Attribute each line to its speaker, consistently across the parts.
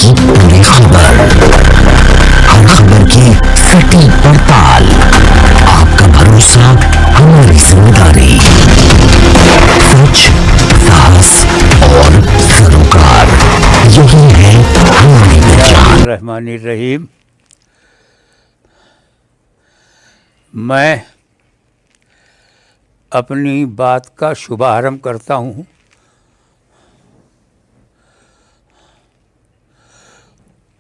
Speaker 1: की पूरी खबर, हर खबर की सटीक पड़ताल, आपका भरोसा हमारी जिम्मेदारी। सच, साहस और सरोकार, यही है हमारी पहचान।
Speaker 2: रहमानिर रहीम। मैं अपनी बात का शुभारंभ करता हूँ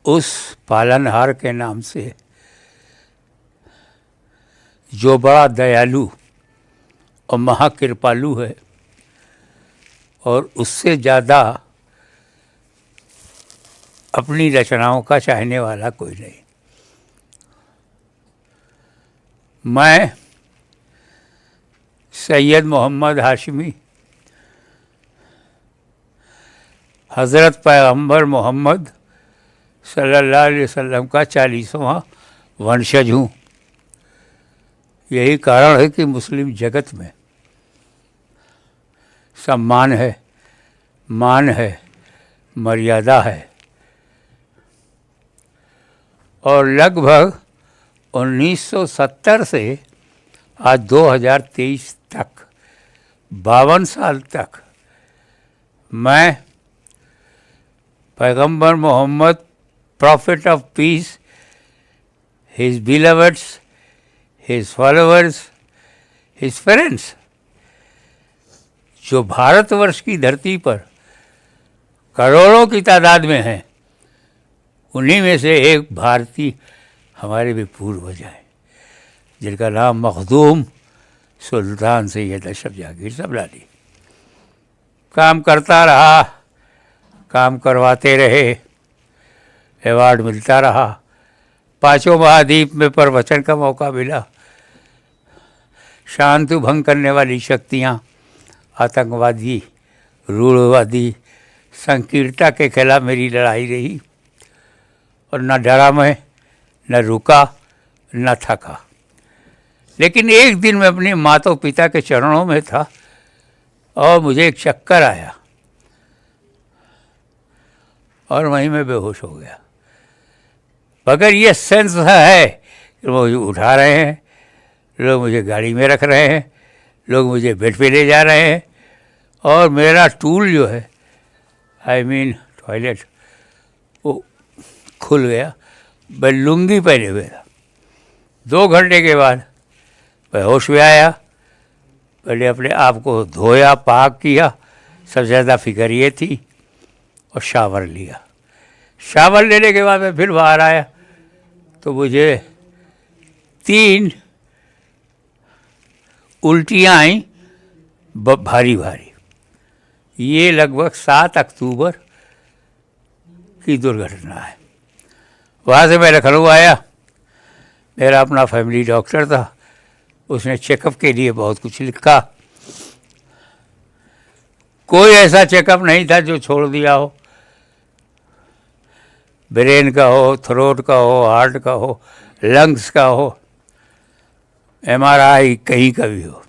Speaker 2: उस पालनहार के नाम से जो बड़ा दयालु और महाकृपालु है, और उससे ज़्यादा अपनी रचनाओं का चाहने वाला कोई नहीं। मैं सैयद मोहम्मद हाशमी हज़रत पैगम्बर मोहम्मद सल्लल्लाहु अलैहि वसल्लम का 40वां वंशज हूँ। यही कारण है कि मुस्लिम जगत में सम्मान है, मान है, मर्यादा है, और लगभग 1970 से आज 2023 तक 52 साल तक मैं पैगम्बर Muhammad, prophet of peace, his beloveds, his followers, his friends, जो भारतवर्ष की धरती पर करोड़ों की तादाद में हैं, उन्हीं में से एक भारतीय हमारे भी पूर्वज हैं, जिनका नाम मखदूम सुल्तान सैयद अशरफ जहांगीर सबलानी। काम करता रहा, काम करवाते रहे, अवार्ड मिलता रहा, पांचों महाद्वीप में प्रवचन का मौका मिला। शांति भंग करने वाली शक्तियाँ, आतंकवादी, रूढ़वादी, संकीर्णता के खिलाफ मेरी लड़ाई रही, और न डरा मैं, न रुका, न थका। लेकिन एक दिन मैं अपने माता पिता के चरणों में था और मुझे एक चक्कर आया और वहीं मैं बेहोश हो गया। मगर ये सेंस है कि वो मुझे उठा रहे हैं, लोग मुझे गाड़ी में रख रहे हैं, लोग मुझे बेड पे ले जा रहे हैं, और मेरा टूल जो है, आई मीन टॉयलेट, वो खुल गया। मैं लुंगी पहने हुए था। 2 घंटे के बाद मैं होश में आया। पहले अपने आप को धोया, पाक किया, सबसे ज़्यादा फिक्र ये थी, और शावर लिया। शावर लेने के बाद मैं फिर बाहर आया तो मुझे 3 उल्टियाँ आई, भारी भारी। ये लगभग 7 अक्टूबर की दुर्घटना है। वहाँ से मैं लखनऊ आया। मेरा अपना फैमिली डॉक्टर था, उसने चेकअप के लिए बहुत कुछ लिखा। कोई ऐसा चेकअप नहीं था जो छोड़ दिया हो। ब्रेन का हो, थ्रोट का हो, हार्ट का हो, लंग्स का हो, MRI कहीं का भी हो।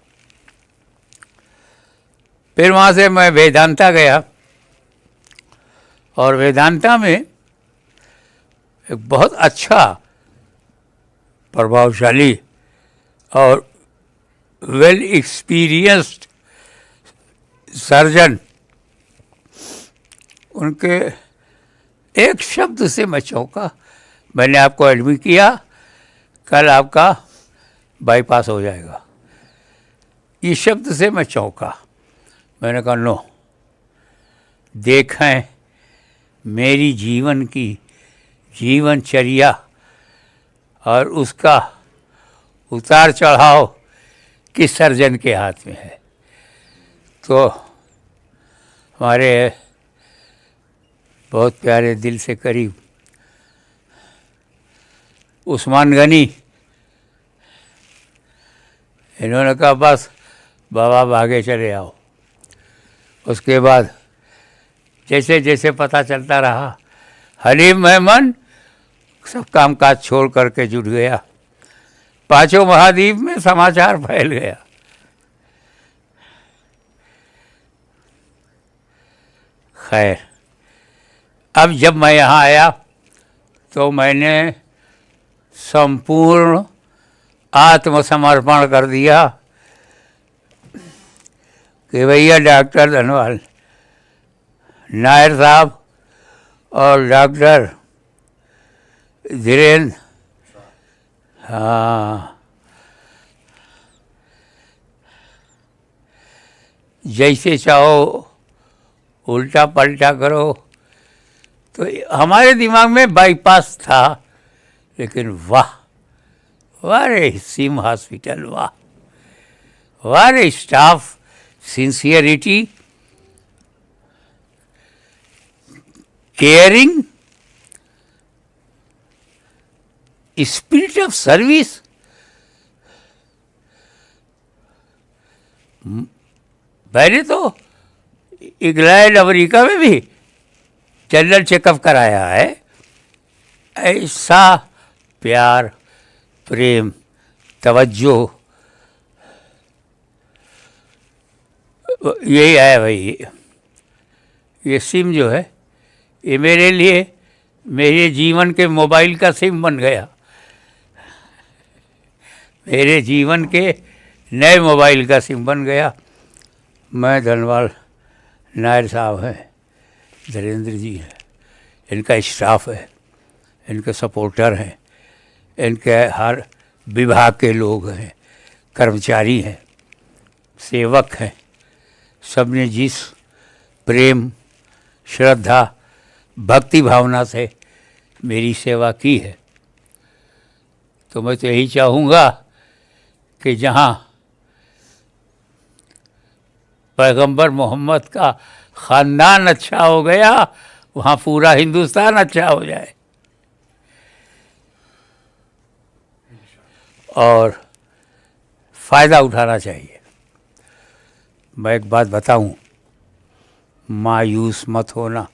Speaker 2: फिर वहाँ से मैं वेदांता गया, और वेदांता में एक बहुत अच्छा, प्रभावशाली और वेल एक्सपीरियंस्ड सर्जन, उनके एक शब्द से मैं चौंका। मैंने आपको एडमिट किया, कल आपका बाईपास हो जाएगा। इस शब्द से मैं चौंका। मैंने कहा नो, देखें मेरी जीवन की जीवनचर्या और उसका उतार चढ़ाव किस सर्जन के हाथ में है। तो हमारे बहुत प्यारे दिल से करीब उस्मान गनी, इन्होंने कहा बस बाबा आगे चले आओ। उसके बाद जैसे जैसे पता चलता रहा, हलीम मेमन सब कामकाज छोड़ करके जुट गया। पांचों महाद्वीप में समाचार फैल गया। खैर, अब जब मैं यहाँ आया तो मैंने संपूर्ण आत्मसमर्पण कर दिया कि भैया डॉक्टर धनवाल नायर साहब और डॉक्टर धीरेन्द्र, हाँ, जैसे चाहो उल्टा पलटा करो। तो हमारे दिमाग में बाईपास था, लेकिन वाह वाह रे सिम हॉस्पिटल, वाह वाह रे staff, sincerity, caring, spirit of service. पहले तो इंग्लैंड अमेरिका में भी जनरल चेकअप कराया है। ऐसा प्यार, प्रेम, तवज्जो, यही है भाई। ये सिम जो है ये मेरे लिए मेरे जीवन के मोबाइल का सिम बन गया, मेरे जीवन के नए मोबाइल का सिम बन गया। मैं धनवाल नायर साहब हैं, धीरेन्द्र जी हैं, इनका स्टाफ है, इनके सपोर्टर हैं, इनके हर विभाग के लोग हैं, कर्मचारी हैं, सेवक हैं। सबने जिस प्रेम, श्रद्धा, भक्ति भावना से मेरी सेवा की है, तो मैं तो यही चाहूँगा कि जहाँ पैगंबर मोहम्मद का ख़ानदान अच्छा हो गया, वहाँ पूरा हिंदुस्तान अच्छा हो जाए। और फ़ायदा उठाना चाहिए। मैं एक बात बताऊं, मायूस मत होना।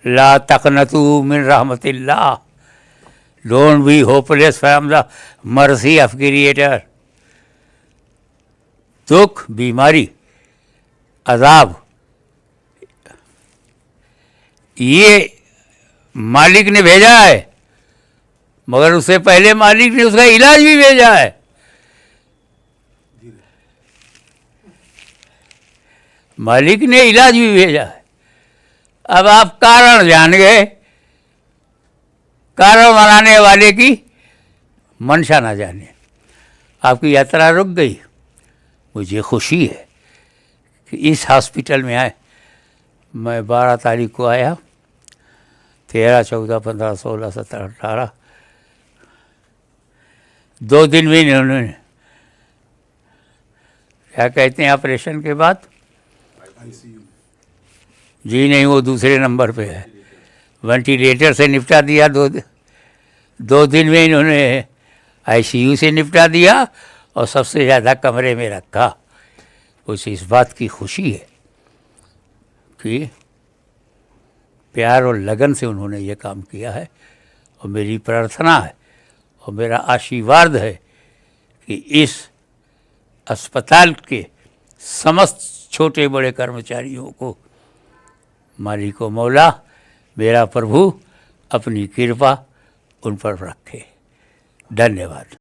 Speaker 2: ला तक़नतू मिन रहमतिल्लाह, don't be hopeless from the mercy of creator. दुख, बीमारी, अजाब, ये मालिक ने भेजा है, मगर उससे पहले मालिक ने उसका इलाज भी भेजा है। मालिक ने इलाज भी भेजा है। अब आप कारण जान गए, कारण बनाने वाले की मंशा ना जाने। आपकी यात्रा रुक गई, मुझे खुशी है कि इस हॉस्पिटल में आए। मैं 12 तारीख को आया, 13, 14, 15, 16, 17, 18, 2 दिन में इन्होंने क्या कहते हैं ऑपरेशन के बाद, जी नहीं, वो दूसरे नंबर पे है, वेंटिलेटर से निपटा दिया। 2 दिन में इन्होंने आईसीयू से निपटा दिया और सबसे ज़्यादा कमरे में रखा। उसे इस बात की खुशी है कि प्यार और लगन से उन्होंने ये काम किया है। और मेरी प्रार्थना है और मेरा आशीर्वाद है कि इस अस्पताल के समस्त छोटे बड़े कर्मचारियों को मालिक व मौला मेरा प्रभु अपनी कृपा उन पर रखे। धन्यवाद।